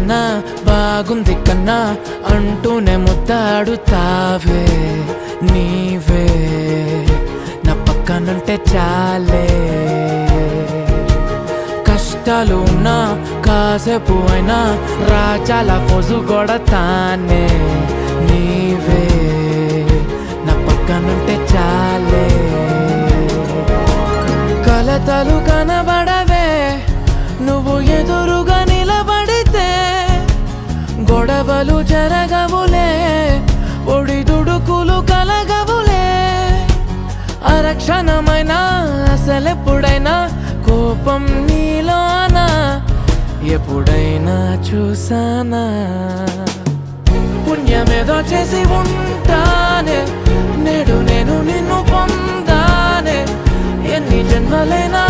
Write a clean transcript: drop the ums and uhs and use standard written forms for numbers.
కన్నా బాగుంది కన్నా అంటూనే ముద్దాడుతావే నీవే నా పక్కనుంటే చాలే కష్టాలు ఉన్నా కాసేపు అయినా రాజాల ఫోజు కొడతానే నీవే నా పక్కనుంటే చాలే కలతలు కనబడవే నువ్వు ఎదురుగా నిలబడితే గొడవలు జరగవులే ఒడిదుడుకులు కలగవులే అరక్షణమైనా అసలెప్పుడైనా కోపం నీలోనా ఎప్పుడైనా చూసానా పుణ్యమేదో చేసి ఉంటానే నేడు నేను నిన్ను పొందానే ఎన్ని జన్మలైనా